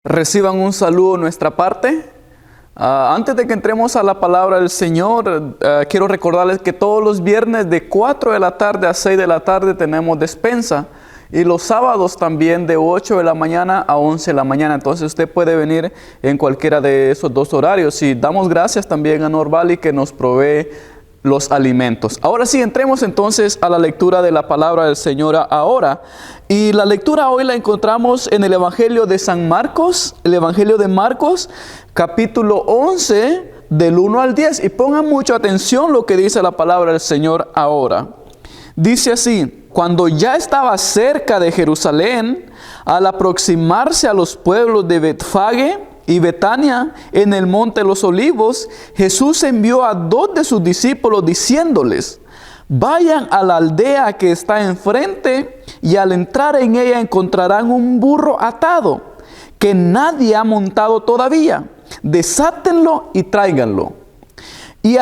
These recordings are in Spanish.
Reciban un saludo de nuestra parte. Antes de que entremos a la palabra del Señor, quiero recordarles que todos los viernes de 4 de la tarde a 6 de la tarde tenemos despensa. Y los sábados también de 8 de la mañana a 11 de la mañana. Entonces usted puede venir en cualquiera de esos dos horarios. Y damos gracias también a Norvali que nos provee los alimentos. Ahora sí, entremos entonces a la lectura de la palabra del Señor ahora. Y la lectura hoy la encontramos en el Evangelio de San Marcos, el Evangelio de Marcos, capítulo 11, del 1 al 10. Y pongan mucha atención lo que dice la palabra del Señor ahora. Dice así: cuando ya estaba cerca de Jerusalén, al aproximarse a los pueblos de Betfage y Betania, en el monte de los Olivos, Jesús envió a 2 de sus discípulos diciéndoles: vayan a la aldea que está enfrente y al entrar en ella encontrarán un burro atado que nadie ha montado todavía. Desátenlo y tráiganlo. Y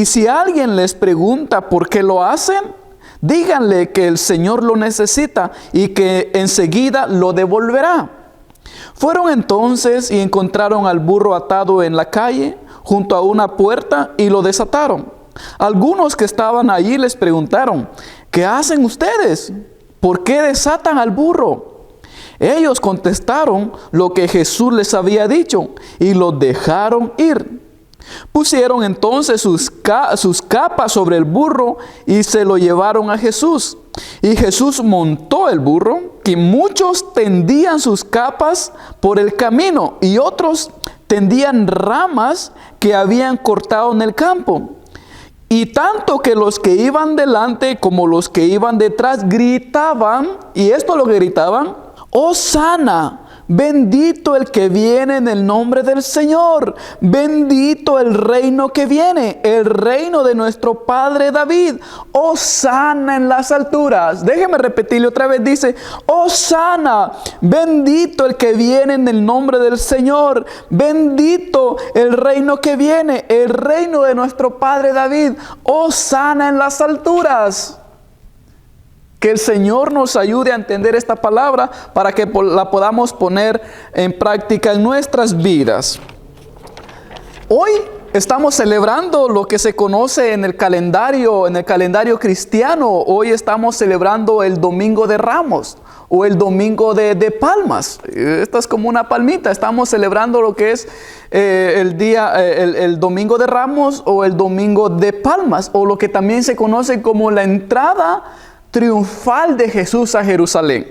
si alguien les pregunta por qué lo hacen, díganle que el Señor lo necesita y que enseguida lo devolverá. Fueron entonces y encontraron al burro atado en la calle, junto a una puerta, y lo desataron. Algunos que estaban allí les preguntaron: ¿qué hacen ustedes? ¿Por qué desatan al burro? Ellos contestaron lo que Jesús les había dicho y los dejaron ir. Pusieron entonces sus capas sobre el burro y se lo llevaron a Jesús. Y Jesús montó el burro, y muchos tendían sus capas por el camino y otros tendían ramas que habían cortado en el campo. Y tanto que los que iban delante como los que iban detrás gritaban, y esto lo que gritaban: ¡Hosana! Bendito el que viene en el nombre del Señor. Bendito el reino que viene, el reino de nuestro padre David. Hosana en las alturas. Déjeme repetirle otra vez. Dice: Hosana, bendito el que viene en el nombre del Señor. Bendito el reino que viene, el reino de nuestro padre David. Hosana en las alturas. Que el Señor nos ayude a entender esta palabra para que la podamos poner en práctica en nuestras vidas. Hoy estamos celebrando lo que se conoce en el calendario cristiano. Hoy estamos celebrando el Domingo de Ramos o el Domingo de Palmas. Esta es como una palmita. Estamos celebrando lo que es el Domingo de Ramos o el Domingo de Palmas, o lo que también se conoce como la entrada triunfal de Jesús a Jerusalén.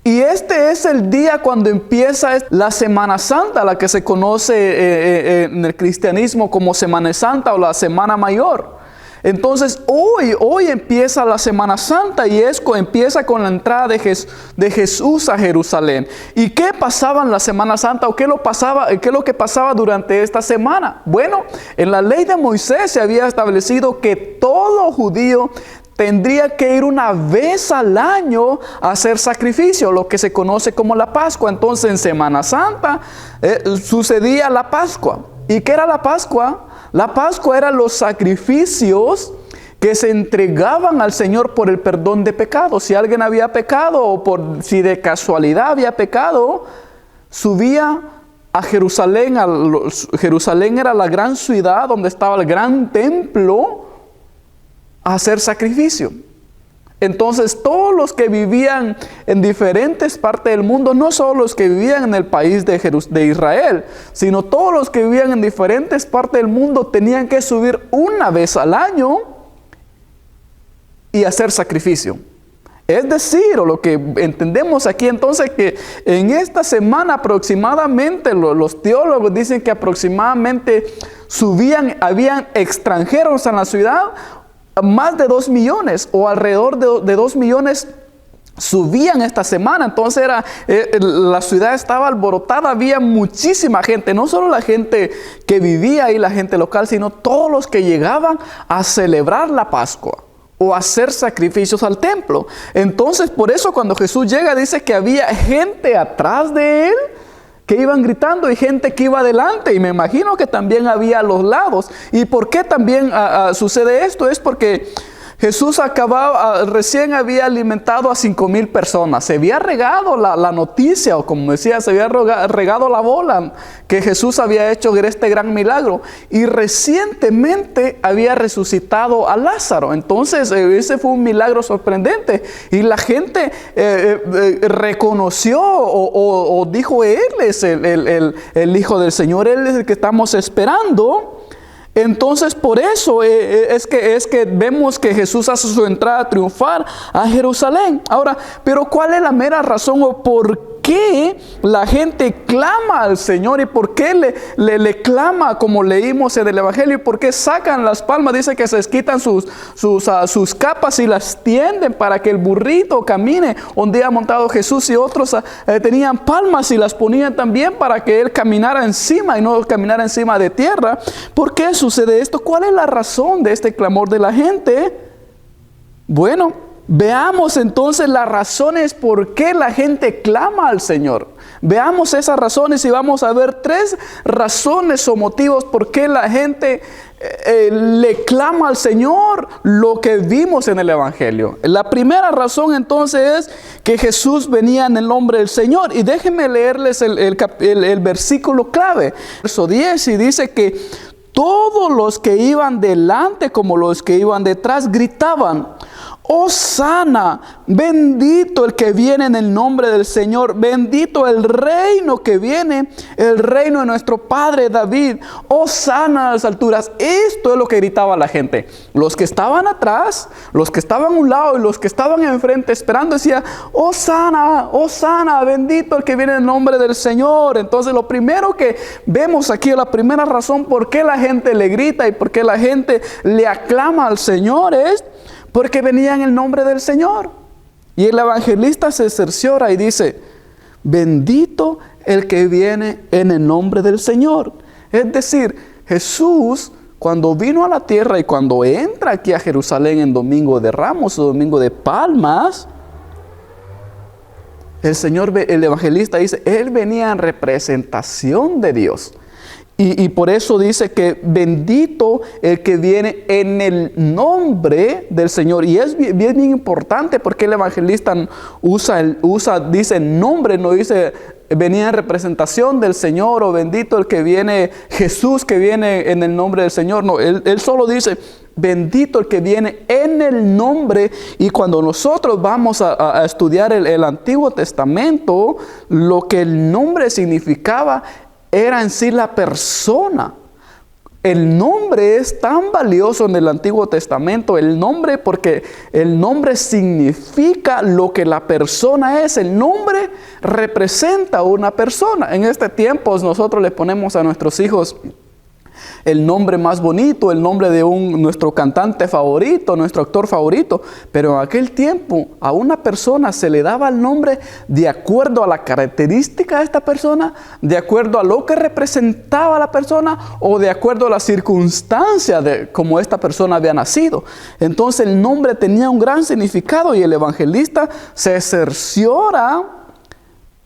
Y este es el día cuando empieza la Semana Santa, la que se conoce en el cristianismo como Semana Santa o la Semana Mayor. Entonces hoy empieza la Semana Santa, y empieza con la entrada de Jesús a Jerusalén. ¿Y qué pasaba en la Semana Santa? ¿O qué es lo que pasaba durante esta semana? Bueno, en la ley de Moisés se había establecido que todo judío tendría que ir una vez al año a hacer sacrificio, lo que se conoce como la Pascua. Entonces en Semana Santa sucedía la Pascua. ¿Y qué era la Pascua? La Pascua eran los sacrificios que se entregaban al Señor por el perdón de pecados. Si alguien había pecado, o si de casualidad había pecado, subía a Jerusalén. Jerusalén era la gran ciudad donde estaba el gran templo, a hacer sacrificio. Entonces todos los que vivían en diferentes partes del mundo, no solo los que vivían en el país de Israel, sino todos los que vivían en diferentes partes del mundo, tenían que subir una vez al año y hacer sacrificio. Es decir, o lo que entendemos aquí entonces, que en esta semana aproximadamente, los teólogos dicen que aproximadamente habían extranjeros en la ciudad. Más de 2 millones o alrededor de 2 millones subían esta semana. Entonces la ciudad estaba alborotada, había muchísima gente, no solo la gente que vivía ahí, la gente local, sino todos los que llegaban a celebrar la Pascua o a hacer sacrificios al templo. Entonces por eso cuando Jesús llega, dice que había gente atrás de él que iban gritando y gente que iba adelante, y me imagino que también había a los lados. ¿Y por qué también sucede esto? Es porque Jesús recién había alimentado a 5,000 personas. Se había regado la noticia, o como decía, se había regado la bola que Jesús había hecho este gran milagro. Y recientemente había resucitado a Lázaro. Entonces ese fue un milagro sorprendente. Y la gente reconoció o dijo, Él es el Hijo del Señor, Él es el que estamos esperando. Entonces por eso es que vemos que Jesús hace su entrada triunfal a Jerusalén. Ahora, pero ¿cuál es la mera razón o por qué la gente clama al Señor y por qué le clama, como leímos en el Evangelio, y por qué sacan las palmas? Dice que se quitan sus capas y las tienden para que el burrito camine. Un día montado Jesús y otros tenían palmas y las ponían también para que Él caminara encima y no caminara encima de tierra. ¿Por qué sucede esto? ¿Cuál es la razón de este clamor de la gente? Bueno, veamos entonces las razones por qué la gente clama al Señor. Veamos esas razones y vamos a ver 3 razones o motivos por qué la gente le clama al Señor, lo que vimos en el Evangelio. La primera razón entonces es que Jesús venía en el nombre del Señor. Y déjenme leerles el versículo clave, verso 10, y dice que todos los que iban delante como los que iban detrás gritaban: Hosana, bendito el que viene en el nombre del Señor, bendito el reino que viene, el reino de nuestro padre David, Hosana a las alturas. Esto es lo que gritaba la gente. Los que estaban atrás, los que estaban a un lado y los que estaban enfrente esperando decían: Hosana, Hosana, bendito el que viene en el nombre del Señor. Entonces lo primero que vemos aquí, la primera razón por qué la gente le grita y por qué la gente le aclama al Señor es porque venía en el nombre del Señor. Y el evangelista se cerciora y dice: bendito el que viene en el nombre del Señor. Es decir, Jesús, cuando vino a la tierra y cuando entra aquí a Jerusalén en Domingo de Ramos o Domingo de Palmas, el evangelista dice, Él venía en representación de Dios. Y por eso dice que bendito el que viene en el nombre del Señor. Y es bien importante porque el evangelista dice nombre, no dice venía en representación del Señor o bendito el que viene, Jesús que viene en el nombre del Señor. No, él solo dice bendito el que viene en el nombre. Y cuando nosotros vamos a estudiar el Antiguo Testamento, lo que el nombre significaba era en sí la persona. El nombre es tan valioso en el Antiguo Testamento, el nombre, porque el nombre significa lo que la persona es. El nombre representa a una persona. En este tiempo nosotros le ponemos a nuestros hijos el nombre más bonito, el nombre de nuestro cantante favorito, nuestro actor favorito. Pero en aquel tiempo a una persona se le daba el nombre de acuerdo a la característica de esta persona, de acuerdo a lo que representaba la persona o de acuerdo a la circunstancia de cómo esta persona había nacido. Entonces el nombre tenía un gran significado y el evangelista se cerciora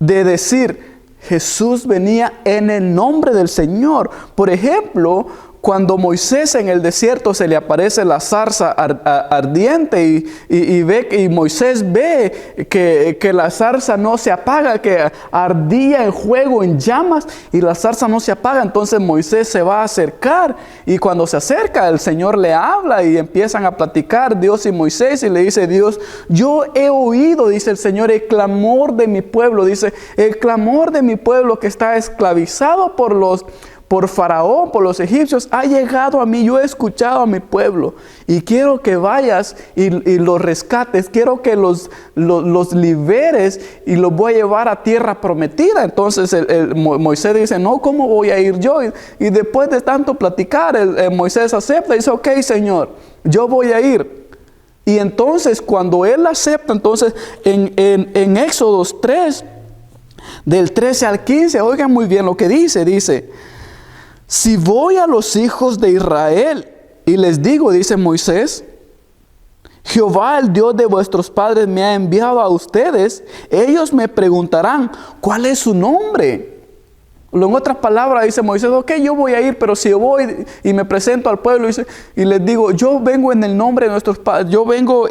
de decir: Jesús venía en el nombre del Señor. Por ejemplo, cuando Moisés en el desierto se le aparece la zarza ardiente y Moisés ve que la zarza no se apaga, que ardía en fuego, en llamas, y la zarza no se apaga. Entonces Moisés se va a acercar y cuando se acerca el Señor le habla y empiezan a platicar Dios y Moisés, y le dice Dios: yo he oído, dice el Señor, el clamor de mi pueblo. Dice: el clamor de mi pueblo que está esclavizado por Faraón, por los egipcios, ha llegado a mí. Yo he escuchado a mi pueblo y quiero que vayas y los rescates. Quiero que los liberes y los voy a llevar a tierra prometida. Entonces Moisés dice: no, ¿cómo voy a ir yo? Y después de tanto platicar, Moisés acepta y dice: ok, Señor, yo voy a ir. Y entonces cuando él acepta, entonces en Éxodos 3, del 13 al 15, oigan muy bien lo que dice: si voy a los hijos de Israel y les digo, dice Moisés, Jehová, el Dios de vuestros padres, me ha enviado a ustedes, ellos me preguntarán: ¿cuál es su nombre? En otras palabras dice Moisés, ok, yo voy a ir, pero si yo voy y me presento al pueblo y les digo, yo vengo en el nombre de nuestros padres, yo vengo,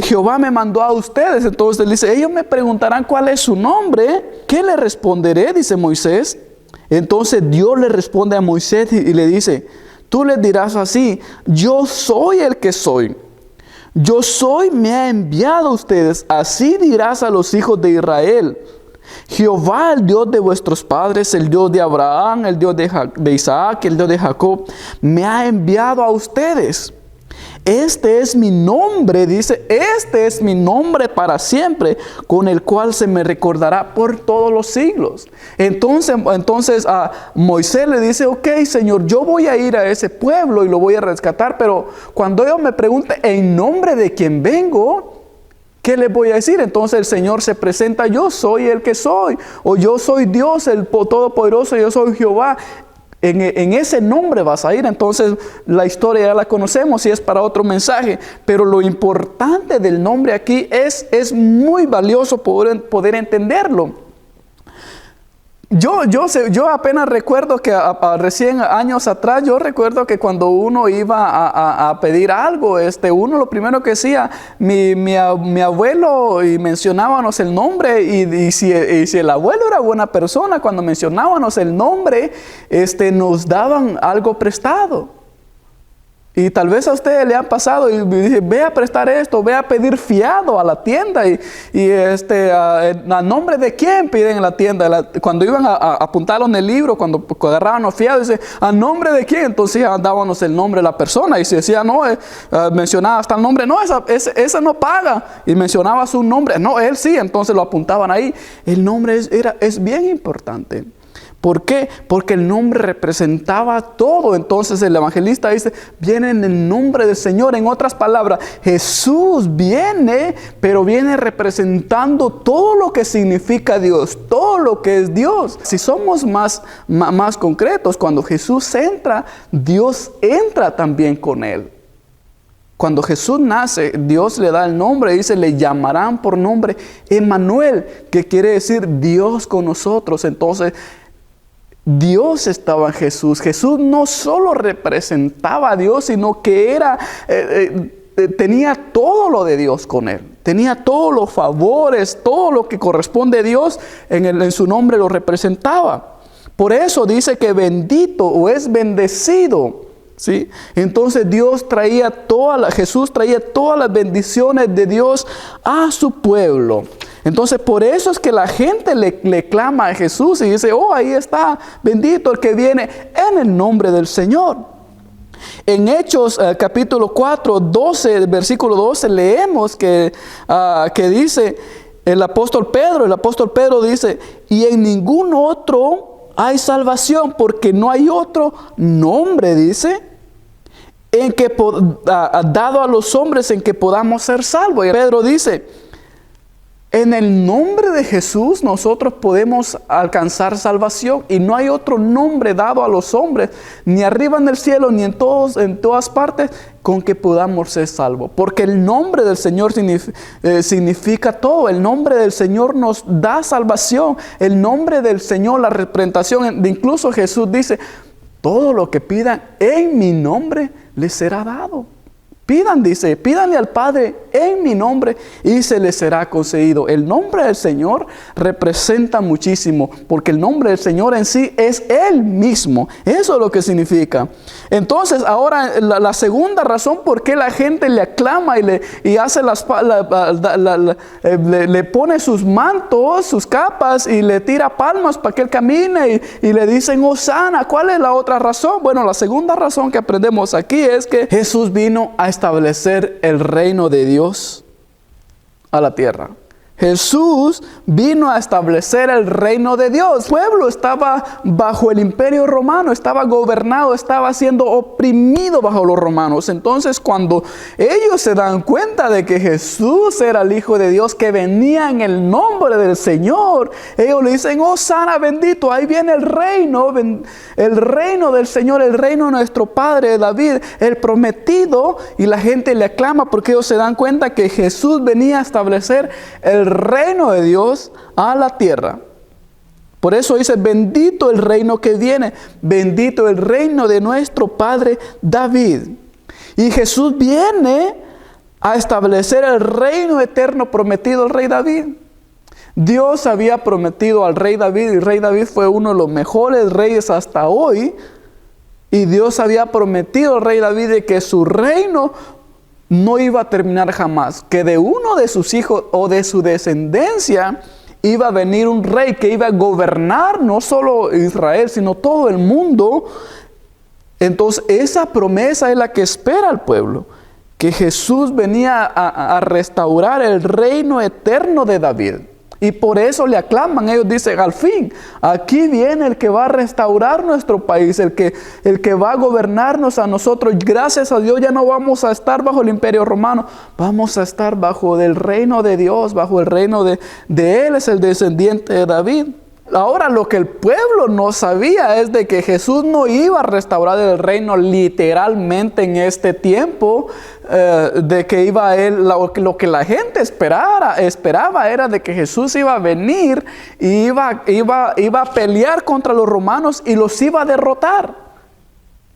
Jehová me mandó a ustedes. Entonces él dice, ellos me preguntarán cuál es su nombre, ¿qué le responderé? Dice Moisés. Entonces Dios le responde a Moisés y le dice, tú les dirás así, yo soy el que soy. Yo soy, me ha enviado a ustedes. Así dirás a los hijos de Israel. Jehová, el Dios de vuestros padres, el Dios de Abraham, el Dios de Isaac, el Dios de Jacob, me ha enviado a ustedes. Este es mi nombre, dice, este es mi nombre para siempre, con el cual se me recordará por todos los siglos. Entonces a Moisés le dice, ok, Señor, yo voy a ir a ese pueblo y lo voy a rescatar, pero cuando ellos me pregunten en nombre de quién vengo, ¿qué les voy a decir? Entonces el Señor se presenta, yo soy el que soy, o yo soy Dios, el Todopoderoso, yo soy Jehová. En ese nombre vas a ir. Entonces la historia ya la conocemos y es para otro mensaje, pero lo importante del nombre aquí es muy valioso poder entenderlo. Yo apenas recuerdo que recién años atrás, yo recuerdo que cuando uno iba a pedir algo, uno lo primero que decía, mi abuelo, y mencionábamos el nombre, y si el abuelo era buena persona, cuando mencionábamos el nombre, nos daban algo prestado. Y tal vez a ustedes le han pasado y dice, ve a prestar esto, ve a pedir fiado a la tienda a nombre de quién piden en la tienda. Cuando iban a apuntarlo en el libro, cuando agarraban los fiados, dice, a nombre de quién, entonces ya dábamos el nombre de la persona y si decía no, mencionaba hasta el nombre, no, esa no paga, y mencionaba su nombre, no, él sí, entonces lo apuntaban ahí. El nombre es bien importante. ¿Por qué? Porque el nombre representaba todo. Entonces el evangelista dice, viene en el nombre del Señor. En otras palabras, Jesús viene, pero viene representando todo lo que significa Dios, todo lo que es Dios. Si somos más concretos, cuando Jesús entra, Dios entra también con él. Cuando Jesús nace, Dios le da el nombre, dice, le llamarán por nombre Emmanuel, que quiere decir Dios con nosotros. Entonces, Dios estaba en Jesús. Jesús no solo representaba a Dios, sino que tenía todo lo de Dios con él. Tenía todos los favores, todo lo que corresponde a Dios en su nombre lo representaba. Por eso dice que bendito o es bendecido, ¿sí? Entonces Jesús traía todas las bendiciones de Dios a su pueblo. Entonces por eso es que la gente le clama a Jesús y dice, oh, ahí está, bendito el que viene en el nombre del Señor. En Hechos capítulo 4, 12, versículo 12, leemos que dice el apóstol Pedro dice, y en ningún otro hay salvación, porque no hay otro nombre, dice, dado a los hombres en que podamos ser salvos. Y Pedro dice, en el nombre de Jesús nosotros podemos alcanzar salvación, y no hay otro nombre dado a los hombres, ni arriba en el cielo, ni en todas partes, con que podamos ser salvos. Porque el nombre del Señor significa todo. El nombre del Señor nos da salvación. El nombre del Señor, la representación. Incluso Jesús dice, todo lo que pidan en mi nombre les será dado. Pídanle al Padre en mi nombre y se les será concedido. El nombre del Señor representa muchísimo, porque el nombre del Señor en sí es Él mismo. Eso es lo que significa. Entonces, ahora la segunda razón por qué la gente le aclama y hace le pone sus mantos, sus capas y le tira palmas para que Él camine y le dicen Hosana. ¿Cuál es la otra razón? Bueno, la segunda razón que aprendemos aquí es que Jesús vino a establecer el reino de Dios a la tierra. Jesús vino a establecer el reino de Dios. El pueblo estaba bajo el imperio romano, estaba gobernado, estaba siendo oprimido bajo los romanos. Entonces, cuando ellos se dan cuenta de que Jesús era el Hijo de Dios, que venía en el nombre del Señor, ellos le dicen, Hosana, bendito, ahí viene el reino del Señor, el reino de nuestro Padre David, el prometido. Y la gente le aclama porque ellos se dan cuenta que Jesús venía a establecer el reino de Dios a la tierra. Por eso dice, bendito el reino que viene, bendito el reino de nuestro padre David. Y Jesús viene a establecer el reino eterno prometido al rey David. Dios había prometido al rey David, y el rey David fue uno de los mejores reyes hasta hoy. Y Dios había prometido al rey David de que su reino no iba a terminar jamás, que de uno de sus hijos o de su descendencia iba a venir un rey que iba a gobernar no solo Israel, sino todo el mundo. Entonces esa promesa es la que espera el pueblo, que Jesús venía a restaurar el reino eterno de David. Y por eso le aclaman, ellos dicen, al fin, aquí viene el que va a restaurar nuestro país, el que va a gobernarnos a nosotros. Gracias a Dios ya no vamos a estar bajo el imperio romano, vamos a estar bajo el reino de Dios, bajo el reino de Él, es el descendiente de David. Ahora lo que el pueblo no sabía es de que Jesús no iba a restaurar el reino literalmente en este tiempo, de que iba a él, lo que la gente esperaba era de que Jesús iba a venir y iba a pelear contra los romanos y los iba a derrotar.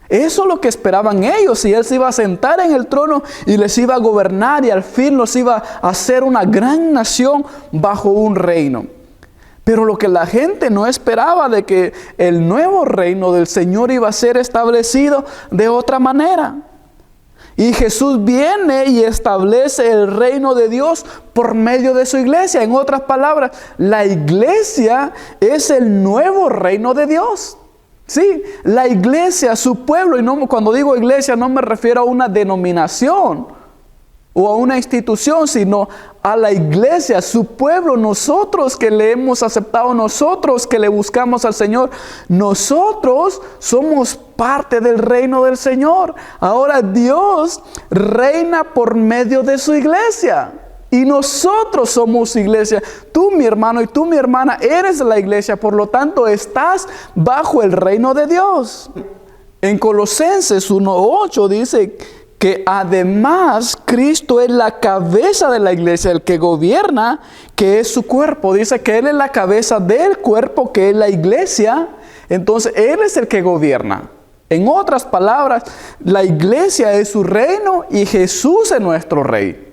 Eso es lo que esperaban ellos, y Él se iba a sentar en el trono y les iba a gobernar y al fin los iba a hacer una gran nación bajo un reino. Pero lo que la gente no esperaba de que el nuevo reino del Señor iba a ser establecido de otra manera. Y Jesús viene y establece el reino de Dios por medio de su iglesia. En otras palabras, la iglesia es el nuevo reino de Dios. Sí, la iglesia, su pueblo, y no, cuando digo iglesia no me refiero a una denominación o a una institución, sino a la iglesia, su pueblo, nosotros que le hemos aceptado, nosotros que le buscamos al Señor, nosotros somos parte del reino del Señor. Ahora Dios reina por medio de su iglesia y nosotros somos iglesia. Tú, mi hermano, y tú, mi hermana, eres la iglesia, por lo tanto estás bajo el reino de Dios. En Colosenses 1:8 dice que además Cristo es la cabeza de la iglesia, el que gobierna, que es su cuerpo. Dice que Él es la cabeza del cuerpo, que es la iglesia. Entonces Él es el que gobierna. En otras palabras, la iglesia es su reino y Jesús es nuestro rey.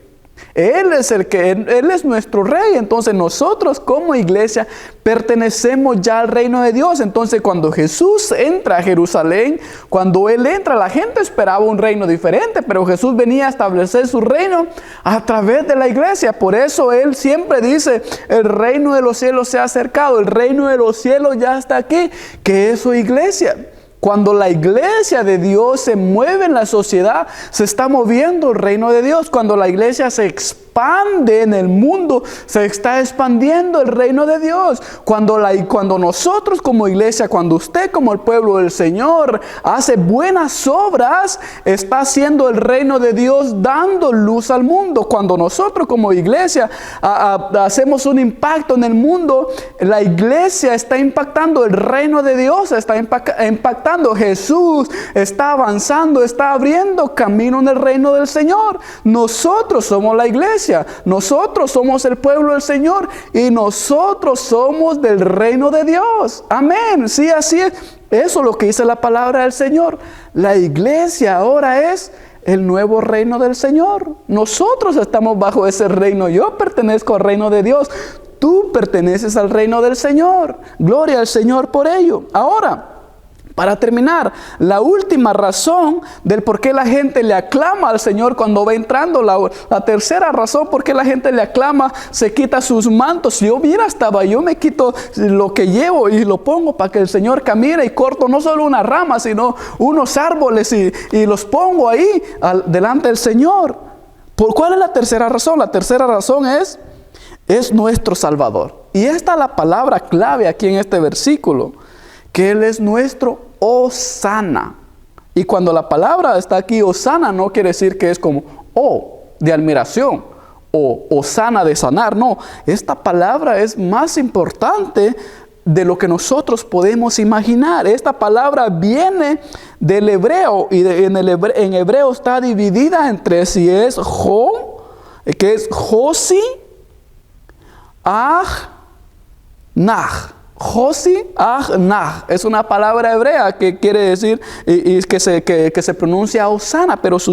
Él es nuestro rey. Entonces nosotros como iglesia pertenecemos ya al reino de Dios. Entonces cuando Jesús entra a Jerusalén, cuando Él entra, la gente esperaba un reino diferente, pero Jesús venía a establecer su reino a través de la iglesia. Por eso Él siempre dice, el reino de los cielos se ha acercado, el reino de los cielos ya está aquí, que es su iglesia. Cuando la iglesia de Dios se mueve en la sociedad, se está moviendo el reino de Dios. Cuando la iglesia se expande en el mundo, se está expandiendo el reino de Dios. Cuando nosotros como iglesia, cuando usted como el pueblo del Señor hace buenas obras, está haciendo el reino de Dios dando luz al mundo. Cuando nosotros como iglesia hacemos un impacto en el mundo, la iglesia está impactando, el reino de Dios está impactando. Jesús está avanzando, está abriendo camino en el reino del Señor. Nosotros somos la iglesia, nosotros somos el pueblo del Señor y nosotros somos del reino de Dios. Amén. Sí, así es. Eso es lo que dice la palabra del Señor. La iglesia ahora es el nuevo reino del Señor. Nosotros estamos bajo ese reino. Yo pertenezco al reino de Dios. Tú perteneces al reino del Señor. Gloria al Señor por ello. Ahora, para terminar, la última razón del por qué la gente le aclama al Señor cuando va entrando, la tercera razón por qué la gente le aclama, se quita sus mantos. Si yo yo me quito lo que llevo y lo pongo para que el Señor camine, y corto no solo una rama, sino unos árboles y los pongo ahí delante del Señor. ¿Cuál es la tercera razón? La tercera razón es nuestro Salvador. Y esta es la palabra clave aquí en este versículo, que Él es nuestro Hosana. Y cuando la palabra está aquí, Hosana, no quiere decir que es como de admiración o Hosana de sanar. No, esta palabra es más importante de lo que nosotros podemos imaginar. Esta palabra viene del hebreo y en hebreo está dividida entre si es que es Josi, Aj, Naj. Hosi-Anah es una palabra hebrea que quiere decir y que se pronuncia Osana, pero su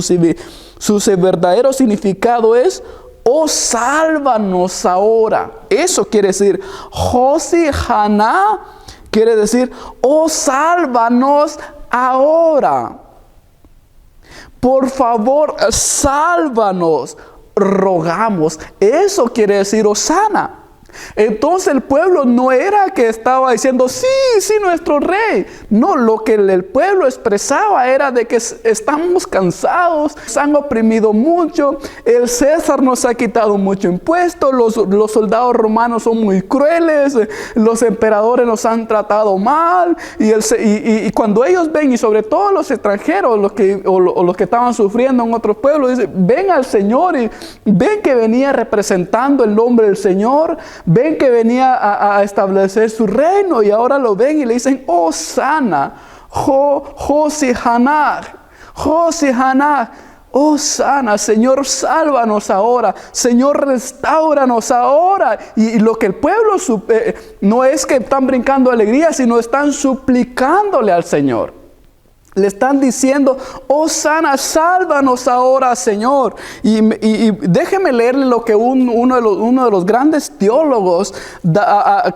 verdadero significado es oh, sálvanos ahora. Eso quiere decir Hosi-Anah, quiere decir oh, sálvanos ahora. Por favor, sálvanos, rogamos. Eso quiere decir Osana. Entonces el pueblo no era que estaba diciendo, sí, nuestro rey. No, lo que el pueblo expresaba era de que estamos cansados, nos han oprimido mucho, el César nos ha quitado mucho impuesto, los soldados romanos son muy crueles, los emperadores nos han tratado mal. Y cuando ellos ven, y sobre todo los extranjeros, los que estaban sufriendo en otros pueblos, dicen, ven al Señor y ven que venía representando el nombre del Señor. Ven que venía a establecer su reino, y ahora lo ven y le dicen, oh, sana, Hosi-Anah, Hosi-Anah, oh, sana, Señor, sálvanos ahora, Señor, restáuranos ahora. Y lo que el pueblo no es que están brincando de alegría, sino están suplicándole al Señor. Le están diciendo, oh, sana, sálvanos ahora, Señor. Y déjeme leerle lo que uno de los grandes teólogos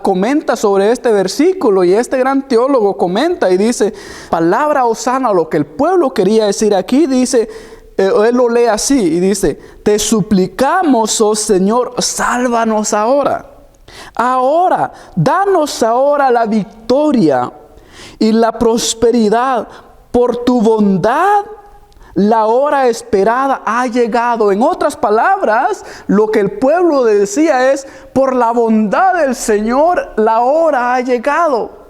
comenta sobre este versículo. Y este gran teólogo comenta y dice, palabra Osana, lo que el pueblo quería decir aquí, dice, él lo lee así y dice, te suplicamos, oh Señor, sálvanos ahora. Ahora, danos ahora la victoria y la prosperidad. Por tu bondad, la hora esperada ha llegado. En otras palabras, lo que el pueblo decía es, por la bondad del Señor, la hora ha llegado.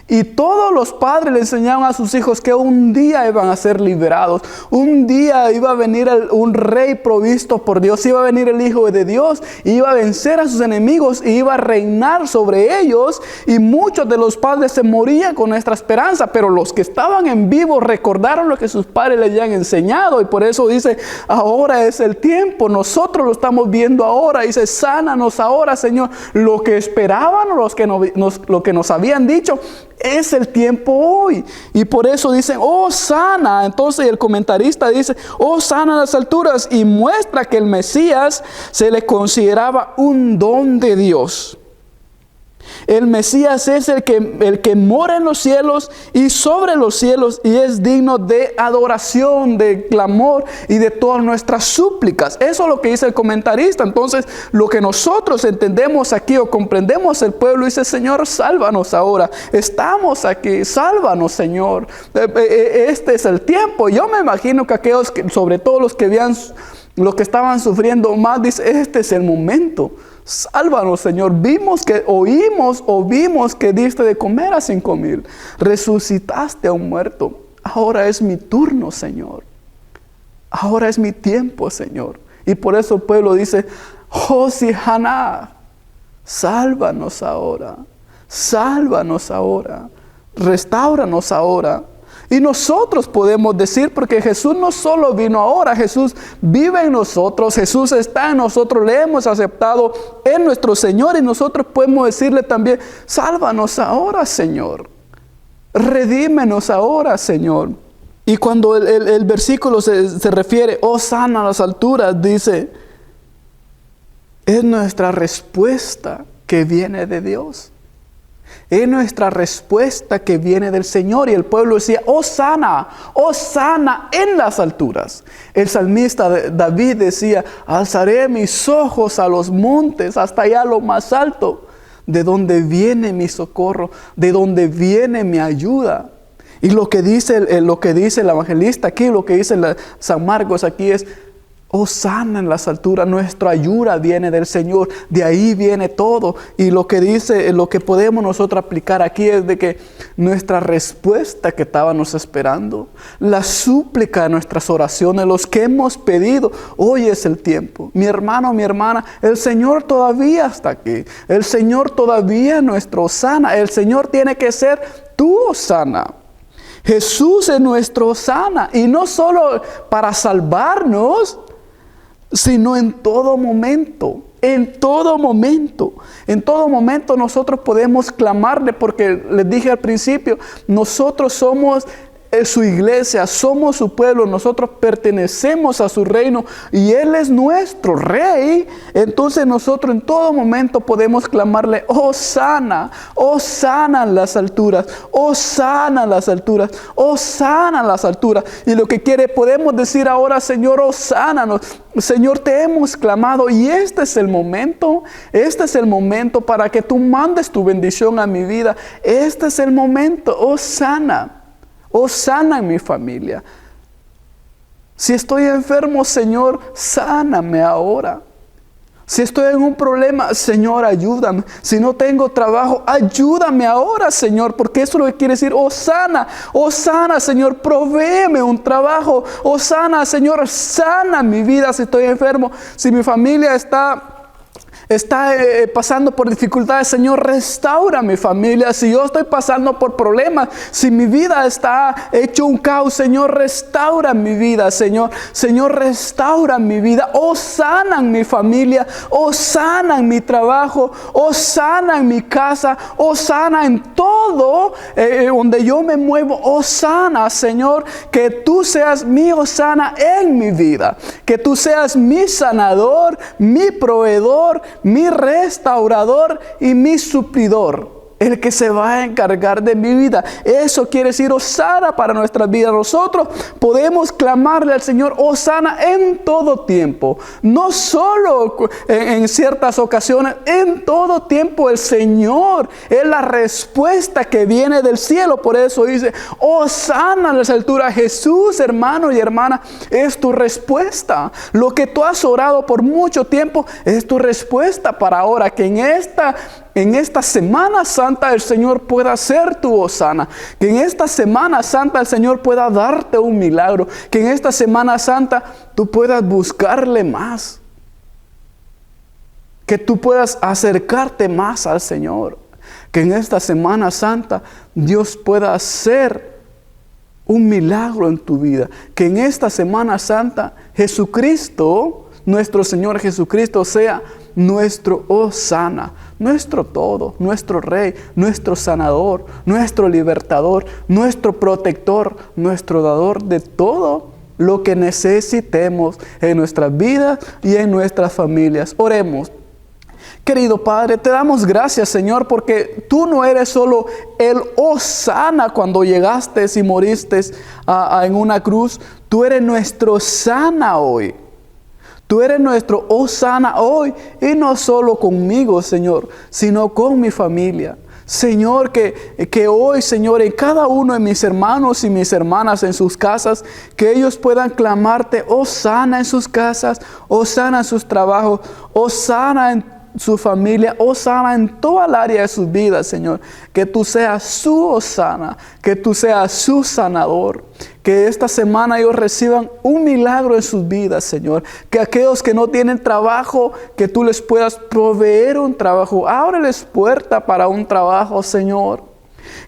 Y todos los padres le enseñaban a sus hijos que un día iban a ser liberados. Un día iba a venir un rey provisto por Dios. Iba a venir el Hijo de Dios. Iba a vencer a sus enemigos. Y iba a reinar sobre ellos. Y muchos de los padres se morían con nuestra esperanza. Pero los que estaban en vivo recordaron lo que sus padres les habían enseñado. Y por eso dice, ahora es el tiempo. Nosotros lo estamos viendo ahora. Dice, sánanos ahora, Señor. Lo que esperaban o lo que nos habían dicho, es el tiempo hoy. Y por eso dicen, oh, sana. Entonces el comentarista dice, oh, sana las alturas, y muestra que el Mesías se le consideraba un don de Dios. El Mesías es el que mora en los cielos y sobre los cielos, y es digno de adoración, de clamor y de todas nuestras súplicas. Eso es lo que dice el comentarista. Entonces, lo que nosotros entendemos aquí o comprendemos, el pueblo dice, Señor, sálvanos ahora. Estamos aquí, sálvanos, Señor. Este es el tiempo. Yo me imagino que aquellos, sobre todo los que estaban sufriendo más, dice, este es el momento. Sálvanos, Señor. Vimos que diste de comer a 5,000. Resucitaste a un muerto. Ahora es mi turno, Señor. Ahora es mi tiempo, Señor. Y por eso el pueblo dice, Hosi-Anah, sálvanos ahora. Sálvanos ahora. Restáuranos ahora. Y nosotros podemos decir, porque Jesús no solo vino ahora, Jesús vive en nosotros, Jesús está en nosotros, le hemos aceptado en nuestro Señor, y nosotros podemos decirle también, sálvanos ahora, Señor. Redímenos ahora, Señor. Y cuando el versículo se refiere, oh, sana las alturas, dice, es nuestra respuesta que viene de Dios. Es nuestra respuesta que viene del Señor. Y el pueblo decía, oh, sana en las alturas. El salmista David decía, alzaré mis ojos a los montes, hasta allá lo más alto, de donde viene mi socorro, de donde viene mi ayuda. Y lo que dice el evangelista aquí, lo que dice San Marcos aquí es, oh, sana en las alturas, nuestra ayuda viene del Señor, de ahí viene todo. Y lo que podemos nosotros aplicar aquí es de que nuestra respuesta que estábamos esperando, la súplica de nuestras oraciones, los que hemos pedido, hoy es el tiempo. Mi hermano, mi hermana, el Señor todavía está aquí. El Señor todavía es nuestro sana. El Señor tiene que ser tu sana. Jesús es nuestro sana, y no solo para salvarnos, sino en todo momento. En todo momento nosotros podemos clamarle, porque les dije al principio, nosotros somos su iglesia, somos su pueblo, nosotros pertenecemos a su reino y Él es nuestro rey. Entonces nosotros en todo momento podemos clamarle, Hosana, Hosana en las alturas, Hosana en las alturas, Hosana en las alturas. Y lo que podemos decir ahora, Señor, Hosánanos. Señor, te hemos clamado y este es el momento para que tú mandes tu bendición a mi vida. Este es el momento, Hosana. Oh, sana en mi familia. Si estoy enfermo, Señor, sáname ahora. Si estoy en un problema, Señor, ayúdame. Si no tengo trabajo, ayúdame ahora, Señor, porque eso es lo que quiere decir, oh sana, Señor, provéeme un trabajo. Oh sana, Señor, sana mi vida si estoy enfermo. Si mi familia está pasando por dificultades, Señor, restaura mi familia. Si yo estoy pasando por problemas, si mi vida está hecho un caos, Señor, restaura mi vida, Señor, restaura mi vida. Oh, sana en mi familia, oh, sana en mi trabajo, oh, sana en mi casa, oh, sana en todo donde yo me muevo. Oh, sana, Señor, que tú seas mi Hosana en mi vida, que tú seas mi sanador, mi proveedor, mi restaurador y mi suplidor, el que se va a encargar de mi vida. Eso quiere decir Hosana para nuestras vidas. Nosotros podemos clamarle al Señor Hosana en todo tiempo, no solo en ciertas ocasiones, en todo tiempo. El Señor es la respuesta que viene del cielo. Por eso dice Hosana en las alturas. Jesús, hermano y hermana, es tu respuesta. Lo que tú has orado por mucho tiempo es tu respuesta para ahora. Que en esta Semana Santa el Señor pueda ser tu Hosana. Que en esta Semana Santa el Señor pueda darte un milagro. Que en esta Semana Santa tú puedas buscarle más. Que tú puedas acercarte más al Señor. Que en esta Semana Santa Dios pueda hacer un milagro en tu vida. Que en esta Semana Santa Jesucristo, nuestro Señor Jesucristo, sea nuestro Hosana, nuestro todo, nuestro Rey, nuestro sanador, nuestro libertador, nuestro protector, nuestro dador de todo lo que necesitemos en nuestras vidas y en nuestras familias. Oremos. Querido Padre, te damos gracias, Señor, porque tú no eres solo el Hosana cuando llegaste y moriste en una cruz. Tú eres nuestro sana hoy. Tú eres nuestro Hosana hoy, y no solo conmigo, Señor, sino con mi familia. Señor, que hoy, Señor, en cada uno de mis hermanos y mis hermanas en sus casas, que ellos puedan clamarte Hosana en sus casas, Hosana en sus trabajos, Hosana en su familia, Hosana en toda el área de sus vidas, Señor. Que tú seas su Hosana, que tú seas su sanador. Que esta semana ellos reciban un milagro en sus vidas, Señor. Que aquellos que no tienen trabajo, que tú les puedas proveer un trabajo. Ábreles puerta para un trabajo, Señor.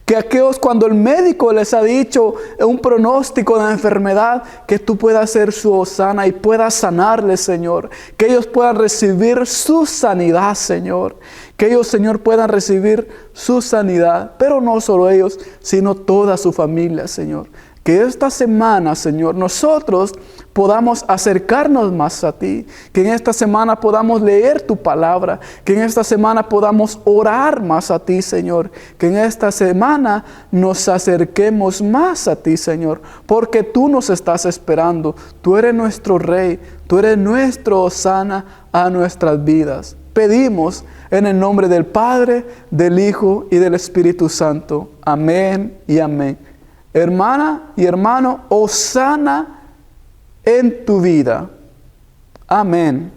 Que aquellos, cuando el médico les ha dicho un pronóstico de enfermedad, que tú puedas ser su Hosana y puedas sanarles, Señor. Que ellos puedan recibir su sanidad, Señor. Que ellos, Señor, puedan recibir su sanidad. Pero no solo ellos, sino toda su familia, Señor. Que esta semana, Señor, nosotros podamos acercarnos más a ti. Que en esta semana podamos leer tu palabra. Que en esta semana podamos orar más a ti, Señor. Que en esta semana nos acerquemos más a ti, Señor. Porque tú nos estás esperando. Tú eres nuestro Rey. Tú eres nuestro Hosana a nuestras vidas. Pedimos en el nombre del Padre, del Hijo y del Espíritu Santo. Amén y amén. Hermana y hermano, Hosana en tu vida. Amén.